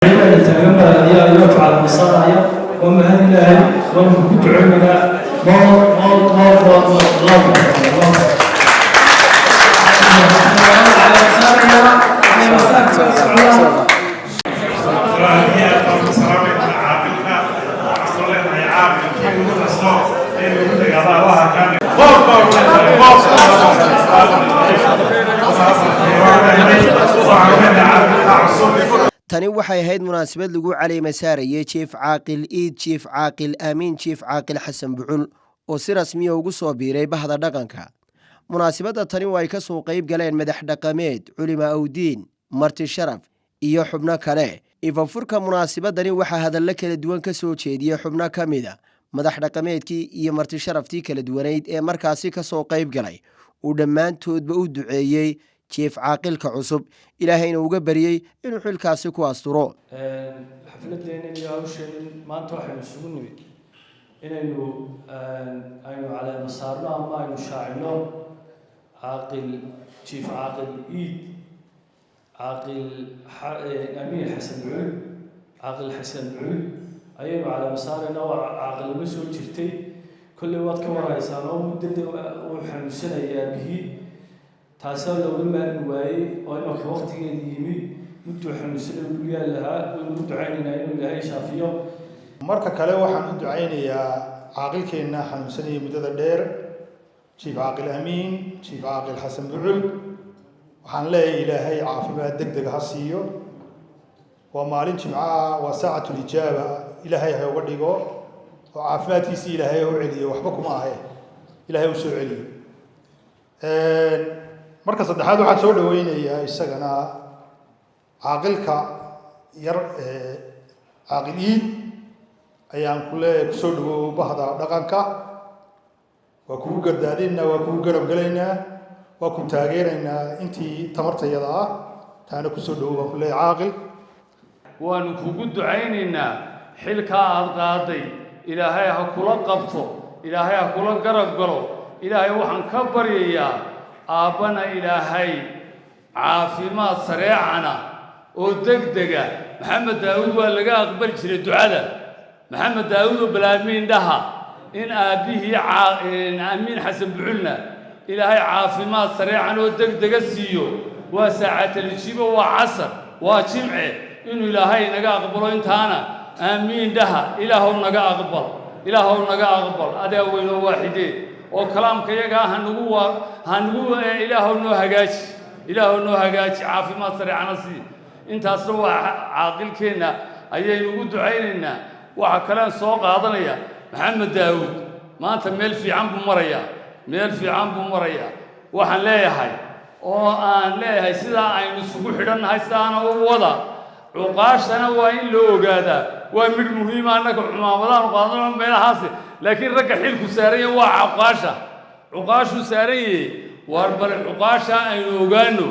يفعل مصارعه ومهن الله ونكون عندنا موت tani waxay ahayd munaasabad lagu caleema saarayay Chief Caaqil Eid Chief Caaqil Amiin Chief Caaqil Xasan Bucul oo si rasmi ah ugu soo biiray bahda dhaqanka. Munaasabada tani way ka soo qayb galeen madax dhaqameed, culimo awdiin, marti sharaf iyo xubno kale. Ifaafurka munaasabadani waxaa hadallo kala duwan ka soo jeediyay xubno ka mid ah madax dhaqameedkii iyo marti sharaftii kala duwaneyd ee markaasi ka soo qayb galay. uu dhammaantoodba u duceeyay Chief Caaqilka cusub ilaahayna uga bariyay inuu xilkaasi ku asturo. xafladeena iyo hawshan maanta waxaynu isugu nimid inaynu caleema saarno ama aynu shaacino caaqil Chief Caaqil Eid caaqil Amiin Xasan Bucul caaqil Xasan Bucul ayaynu caleema saarayna waa caaqil ma soo jirtay kulli waad ka waraysaan oo muddada uu xanuunsanayaa bihii taasoo looga maarmi waayey oo imanka waqtigeedii yimid mudduu xanuunsanay u yaal lahaa waynu u ducaynaynaa inuu ilaahay shaafiyo. marka kale waxaan u ducaynayaa caaqilkeenna xanuunsanayay muddada dheer Chief Caaqil Amiin Chief Caaqil Xasan Bucul waxaan leeyahay ilaahay caafimaad degdeg ha siiyo waa maalin jimcaha waa saacatul ijaaba ilaahay ha uga dhigo oo caafimaadkiisa ilaahay u celiyo waxba kuma ahe ilaahay u soo celiyo. marka saddexaad waxaan soo dhaweynayaa isagana caaqilka yar caaqil Eid ayaan ku soo dhawow bahda dhaqanka waa kugu gardaadinaa waa kugu garab galaynaa waa ku taageeraynaa intii tamartayada ah taana ku soo dhawow baan ku leeyahay caaqil waanu kugu ducaynaynaa xilkaa aad qaaday ilaahay ha kula qabto ilaahay ha kula garab galo ilaahay waxaan ka baryayaa aabbana ilaahay caafimaad sareecana oo degdega maxamed daawud waa laga aqbali jiray ducada maxamed daawud oo balaamiin dhaha in aabbihii Amiin Xasan Buculna ilaahay caafimaad sareecan oo degdega siiyo waa saacatul ijiba waa casar waa jimce inuu ilaahay naga aqbalo intaana amiin dhaha ilaahow naga aqbal adaa weyno waaxidee oo kalaamka iyaga hanugu ilaahow noo hagaaji caafimaad sareecana sii intaasna waa caaqilkeenna ayaynu ugu ducaynaynaa. waxa kale soo qaadanaya maxamed daawud maanta meel fiican buu marayaa waxaan leeyahay sidaa aynu isugu xidhannahay sidaana u wada cuqaashana waa in loo ogaadaa waa mid muhiima annaga cumaamadaanu qaadano meelahaasi laakiin ragga xilku saaran yahay waa cuqaashuu saaran yahay waar bal cuqaasha aynu ogaano.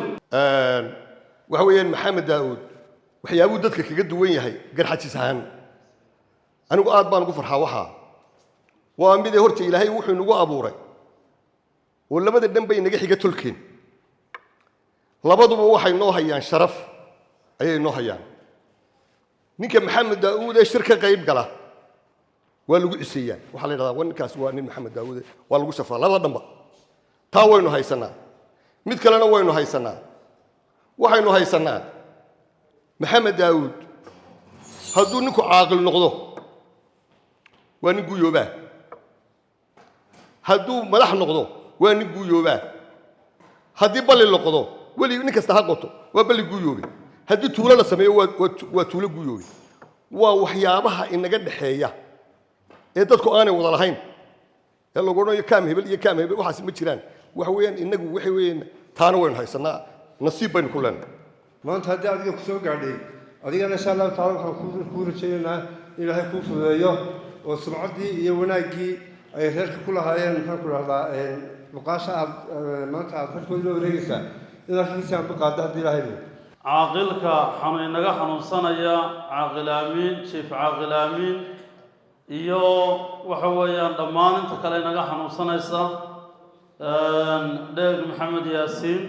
waxa weeyaan maxamed daawud waxyaabuu dadka kaga duwan yahay garxajis ahaan anigu aad baan ugu farxaa waxaa waa midee horta ilaahay wuxuu nagu abuuray oo labada dhan bay naga xiga tolkeen labaduba waxay noo hayaan sharaf ayay noo hayaan. ninka maxamed daawud ee shirka qayb gala waa lagu ciseeyaa waxa la yiraahdaa ninkaas waa nin maxamed daawud waa lagu safaa labada dhanba taa waynu haysanaa. mid kalena waynu haysanaa waxaynu haysanaa maxamed daawud hadduu ninku caaqil noqdo waa nin guuyoobaa hadduu madax noqdo waa nin guuyoobaa haddii balli noqdo weli nin kasta ha qoto waa balli guuyoobe haddii tuulo la sameeyo waa tuulo guuyoobe. waa waxyaabaha inaga dhaxeeya ee dadku aanay wada lahayn ee lagu odhanayo kaam hebel iyo kaam hebel waxaas ma jiraan. waxa weeyaan inagu waxay weeyaan taana waynu haysanaa nasiib baynu ku leenahay. maanta haddii adiga ku soo gaadhay adigana insha allahu taala waxaan kuu rajaynaynaa in ilaahay kuu fududeeyo oo sumcaddii iyo wanaaggii ay reerka ku lahaayeen maxaan ku dhahdaa luqaasha aad maanta aad xilkooda loo wareegaysaa inaad xilkiisa aan ku qaaddo haddii ilaahay caaqilka inaga xanuunsanaya caaqil Amiin Chief Caaqil Amiin iyo waxa weeyaan dhammaan inta kale inaga xanuunsanaysa dheeg maxamed yaasiin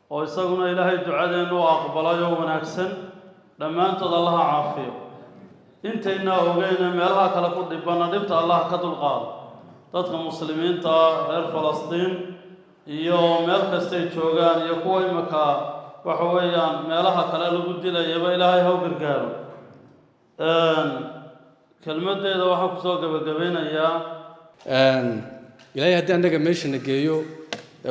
oo isaguna ilaahay ducadeenu aqbalay oo wanaagsan dhammaantood allaha caafiyo intayna ogeyna meelaha kale ku dhibana dhibta allah ka dulqaado dadka muslimiinta reer falastiin iyo meel kastay joogaan iyo kuwa imika waxa weeyaan meelaha kale lagu dilayaba ilaahay ha u gargaaro kelmadeeda waxaan kusoo gabagabeynayaa ilaahay haddii annaga meeshana geeyo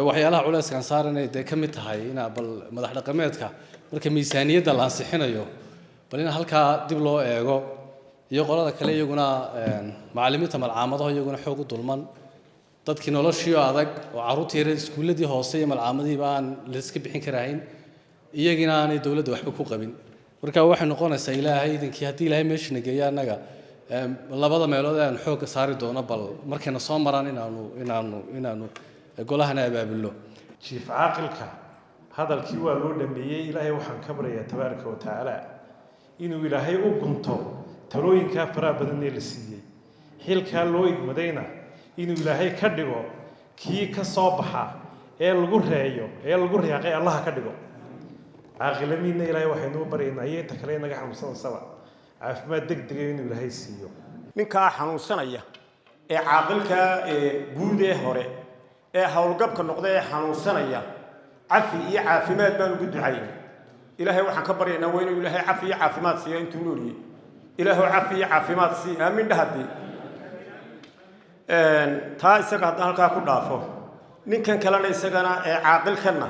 waxyaalaha culeyskaan saaranay dee ka mid tahay inaa bal madax dhaqameedka marka miisaaniyadda la ansixinayo bal in halkaa dib loo eego iyo qolada kale iyaguna macallimiinta malcaamadaha iyaguna xoog u dulman dadkii noloshiio adag oo carruurtii yar iskuulladii hoose iyo malcaamadihiiba aan la iska bixin karahayn iyagina aanay dowladda waxba ku qabin marka waxay noqonaysaa ilaahay idinkii haddii ilaahay meeshana geeyo annaga labada meelood aan xoogga saari doono bal markayna soo maraan inaanu golahana abaabulno jiif caaqilka hadalkii waa loo dhameeyey ilaahay waxaan ka baryayaa tabaaraka wa tacaala inuu ilaahay u gunto talooyinkaa faraha badan ee la siiyey xilkaa loo igmadayna inuu ilaahay ka dhigo kii ka soo baxa ee lagu reeyo ee lagu reeqay allaha ka dhigo caaqilamiinna ilaahay waxaynuu baryaynaa iyo inta kale inaga xanuunsanaysaba caafimaad degdega inuu ilaahay siiyo ninkaa xanuunsanaya ee caaqilka guud ee hore ee howlgabka noqda ee xanuunsanaya cafi iyo caafimaad baan ugu ducayn ilaahay waxaan ka baryaynaa waa inuu ilaahay cafi iyo caafimaad siiyo intuu nooliyey ilaahu cafi iyo caafimaad sii aamin dhahadii taa isaga haddaan halkaa ku dhaafo ninkan kalena isagana ee caaqilkanna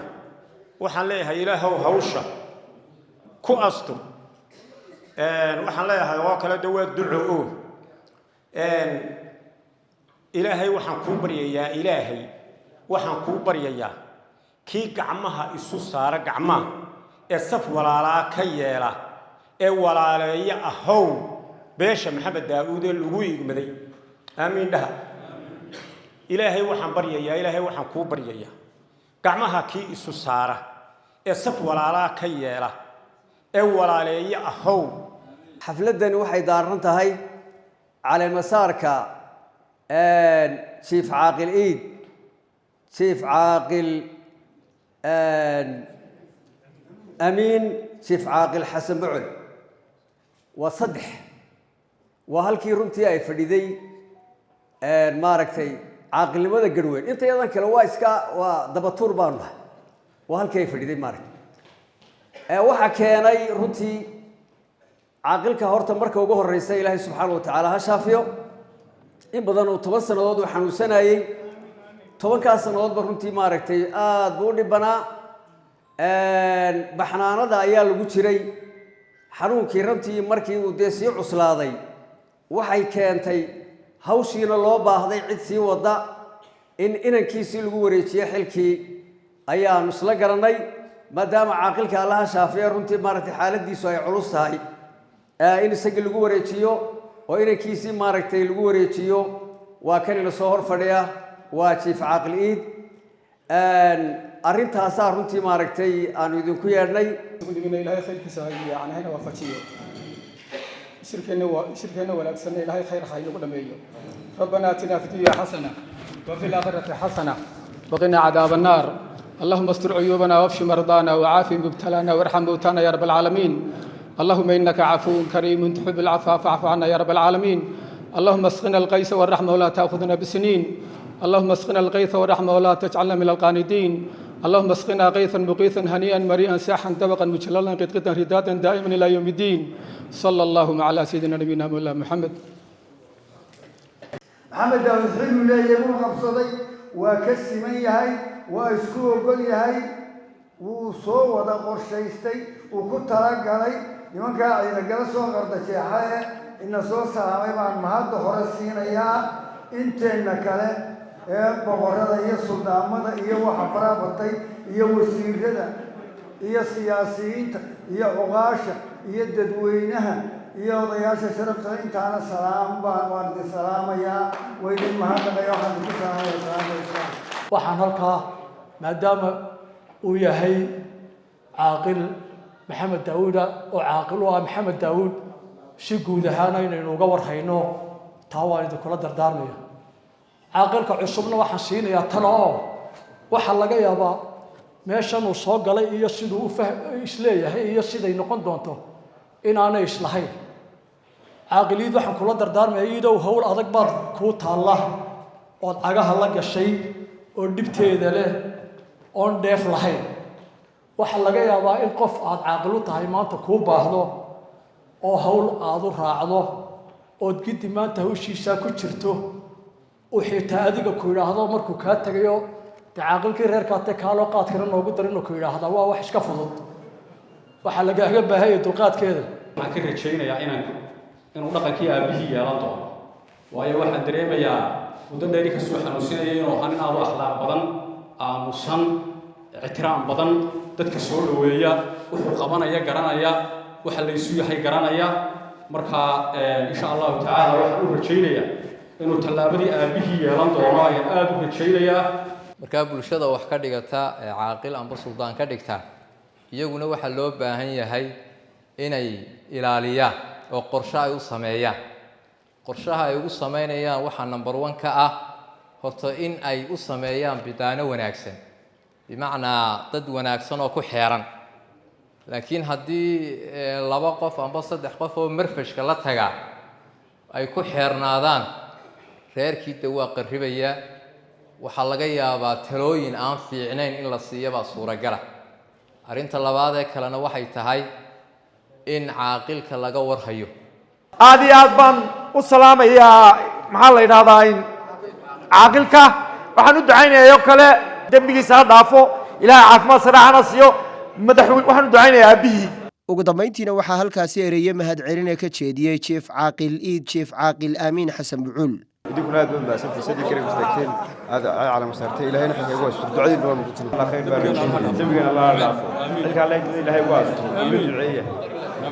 waxaan leeyahay ilaahow hawsha ku astur waxaan leeyahay oo kale de waa duco oo ilaahay waxaan kuu baryayaa kii gacmaha isu saara gacmaha ee saf walaalaa ka yeela ee walaaleeya ahow beesha maxamed daa'uud ee lagu igmaday aamiin dhaha ilaahay waxaan kuu baryayaa gacmaha kii isu saara ee saf walaalaa ka yeela ee walaaleeya ahow xafladani waxay daaran tahay caleemasaarka jiif caaqil iid jiif caaqil amiin jiif caaqil xasan bucul waa saddex waa halkii runtii ay fadhiday maaragtay caaqilnimada garweyn inta yadan kale waa dabatuur baanu nahay waa halkii ay fadhiday maaragtay waxaa keenay runtii caaqilka horta marka ugu horeysa ilaahay subxaana wa tacaala ha shaafiyo in badan oo 10 sanadood uu xanuunsanayay 10kaas sanadoodba runtii maaragtay aad buu dhibanaa baxnaanada ayaa lagu jiray xanuunkii runtii markii uu dee sii cuslaaday waxay keentay hawshiina loo baahday cid sii wada in inankiisii lagu wareejiyo xilkii ayaanu isla garanay maadaama caaqilka allaha shaafiya runtii maaragtay xaaladiisu ay culus tahay in isagii lagu wareejiyo oo inankiisii maaragtay lagu wareejiyo waa kan ila soo hor fadhiya waa jiif caaqil iid arrintaasaa runtii maaragtay aanu idinku yeedhnay ilaahay khayrkiisa yani hayna waafajiyo shirkeenna wanaagsanna ilaahay khayr ha inagu dhameeyo rabbana aatina fi dunya xasana وفي الآخرة حسنة وقنا عذاب النار اللهم استر عيوبنا وافش مرضانا وعافي مبتلانا وارحم موتانا يا رب العالمين اللهم إنك عفو كريم تحب العفو فاعف عنا يا رب العالمين اللهم اسقنا الغيث والرحمة ولا تأخذنا بالسنين اللهم اسقنا الغيث والرحمة ولا تجعلنا من القانتين اللهم اسقنا غيثا مغيثا هنيئا مريئا ساحا دبقا مجللا قطقطا ردادا دائما إلى يوم الدين صلى الله على سيدنا نبينا مولانا محمد محمد داود حلو لا يبون قبصدي وكسي من يهي واسكو قل يهي وصو ودا قرشيستي وكنت رجلي يمكن إذا جلسوا قرد شيحة إن صو سلامي مع المهد خرسين يا أنت النكلة بقرة هي السلطان ماذا هي وحفرة بطي هي وسير كذا هي سياسيين هي عقاشة هي الدوينها هي وضياشة شرف سليم تعالى سلام وارد السلام يا ويد المهد غير حد سلام يا سلام waxaan halkaa maadaama uu yahay caaqil maxamed daawuud oo caaqil u ah maxamed daawuud si guud ahaan inaynu uga warhayno taa waa idinkula dardaarmaya caaqilka cusubna waxaan siinayaa talo oo waxa laga yaabaa meeshan uu soo galay iyo siduu u isleeyahay iyo siday noqon doonto inaanay islahayn caaqiliid waxaan kula dardaarmaya iidow hawl adag baad kuu taalla ood cagaha la gashay oo dhibteeda leh oon dheef lahayn waxaa laga yaabaa in qof aad caaqil u tahay maanta kuu baahdo oo hawl aad u raacdo ood giddi maanta hawshiisaa ku jirto uu xitaa adiga ku yidhaahdo markuu kaa tegayo dee caaqilkii reerkaate kaaloo qaadkana noogu dar inuu ku yidhaahdaa waa wax iska fudud waxaa lagaaga baahanya dulqaadkeeda waxaan ka rajaynayaa inuu dhaqankii aabihii yeelan doono waayo waxaan dareemayaa muddo dheeri kasoo xanuunsinaya inuu ahaa nin aad u akhlaaq badan aamusan ixtiraam badan dadka soo dhoweeya wuxuu qabanaya garanaya waxa la isu yahay garanaya marka insha allahu tacaala waxaan u rajaynayaa inuu tallaabadii aabihii yeelan doono ayaan aada u rajaynayaa markaa bulshada wax ka dhigata caaqil amba suldaan ka dhigta iyaguna waxaa loo baahan yahay inay ilaaliyaan oo qorshe ay u sameeyaan qorshaha ay ugu sameynayaan waxaa number 1 ka ah horta in ay u sameeyaan bidaano wanaagsan bimacnaa dad wanaagsan oo ku xeeran laakiin haddii 2 qof amba 3 qof oo marfashka la taga ay ku xeernaadaan reerkii waa qarribaya waxaa laga yaabaa talooyin aan fiicnayn in la siiyaba suuragala arrinta labaad ee kalena waxay tahay in caaqilka laga warhayo aad iyo aad baan u salaamayaa maxaa la yidhahdaa in caaqilka waxaan u ducaynayaa oo kale dembigiisa ha dhaafo ilaahay caafimaad saraaxana siiyo waxaan u ducaynayaa aabihii ugu dambayntiina waxaa halkaasi ereeye mahadceline ka jeediyey jiif caaqil iid jiif caaqil aamiin xasan bucuul idinkuna aad baan mahadsantahay sidii garab istaagteen aad cala masaartay ilaahayna xilka igu haysto ducadiina waa mudan allah khayr baa dembigana allah dhaafo xilka allah ilaahay waa duceeya